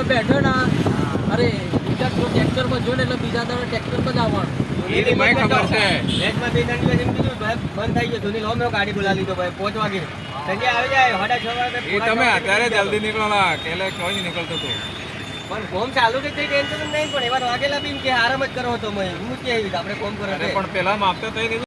માં બેઠો ને અરે ટ્રેક્ટર માં જોડે એટલે બીજા દાડે ટ્રેક્ટર માં જ આવવાનું. એની મને ખબર છે. લેટમાં 2-3 દિવસ એમ કીધું ભાઈ બંધ થઈ ગયો ધોની લો મેં ગાડી બોલાવી લીધો ભાઈ 5 વાગે સંજય આવી જાય 6:30 વાગે. એ તમે અત્યારે જલ્દી નીકળોલા કેલે કોઈ નીકળતો તો પણ ફોર્મ ચાલુ કે કઈ ટેન્શન નહીં પણ એવા વાગેલા બી કે આરામ જ કરો તો મેં હું કે આપણે ફોર્મ કરો પણ પેલા માપતા તો